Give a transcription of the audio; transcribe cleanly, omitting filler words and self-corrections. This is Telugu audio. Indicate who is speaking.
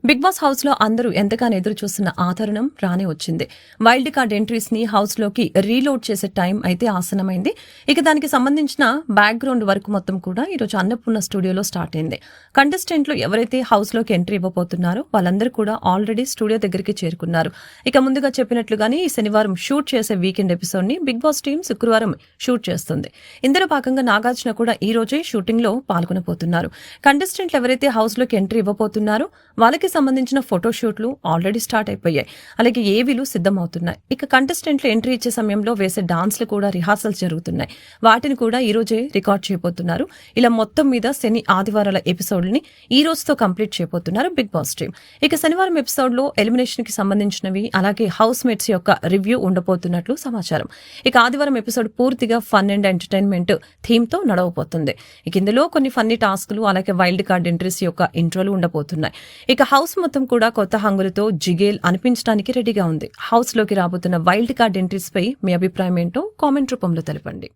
Speaker 1: బిగ్ బాస్ హౌస్ లో అందరూ ఎంతగానో ఎదురు చూస్తున్న ఆదరణం రానే వచ్చింది. వైల్డ్ కార్డ్ ఎంట్రీస్ ని హౌస్ లోకి రీలోడ్ చేసే టైం అయితే ఆసనమైంది. ఇక దానికి సంబంధించిన బ్యాక్గ్రౌండ్ వర్క్ మొత్తం కూడా ఈరోజు అన్నపూర్ణ స్టూడియోలో స్టార్ట్ అయింది. కంటెస్టెంట్లు ఎవరైతే హౌస్ లోకి ఎంట్రీ ఇవ్వబోతున్నారో వాళ్ళందరూ కూడా ఆల్రెడీ స్టూడియో దగ్గరికి చేరుకున్నారు. ఇక ముందుగా చెప్పినట్లుగానే ఈ శనివారం షూట్ చేసే వీకెండ్ ఎపిసోడ్ ని బిగ్ బాస్ టీం శుక్రవారం షూట్ చేస్తుంది. ఇందులో భాగంగా నాగార్జున కూడా ఈ రోజే షూటింగ్ లో పాల్గొనబోతున్నారు. కంటెస్టెంట్లు ఎవరైతే హౌస్ లోకి ఎంట్రీ ఇవ్వబోతున్నారో వాళ్ళకి సంబంధించిన ఫోటోషూట్లు ఆల్రెడీ స్టార్ట్ అయిపోయాయి. అలాగే ఏవీలు సిద్ధమవుతున్నాయి. ఇక కంటెస్టెంట్లు ఎంట్రీ ఇచ్చే సమయంలో వేసే డాన్స్లు కూడా రిహార్సల్స్ జరుగుతున్నాయి. వాటిని కూడా ఈ రోజే రికార్డ్ చేయబోతున్నారు. ఇలా మొత్తం మీద శని ఆదివారాల ఎపిసోడ్ని ఈ రోజుతో కంప్లీట్ చేయబోతున్నారు బిగ్ బాస్ టీమ్. ఇక శనివారం ఎపిసోడ్ లో ఎలిమినేషన్ కి సంబంధించినవి అలాగే హౌస్ మేట్స్ యొక్క రివ్యూ ఉండబోతున్నట్లు సమాచారం. ఇక ఆదివారం ఎపిసోడ్ పూర్తిగా ఫన్ అండ్ ఎంటర్టైన్మెంట్ థీమ్ తో నడవబోతుంది. ఇక ఇందులో కొన్ని ఫన్నీ టాస్క్లు అలాగే వైల్డ్ కార్డ్ ఎంట్రీస్ యొక్క ఇంట్రోలు ఉండబోతున్నాయి. ఇక హౌస్ మొత్తం కూడా కొత్త హంగులతో జిగేల్ అనిపించడానికి రెడీగా ఉంది. హౌస్ లోకి రాబోతున్న వైల్డ్ కార్డ్ ఎంట్రీస్ పై మీ అభిప్రాయం ఏంటో కామెంట్ రూపంలో తెలపండి.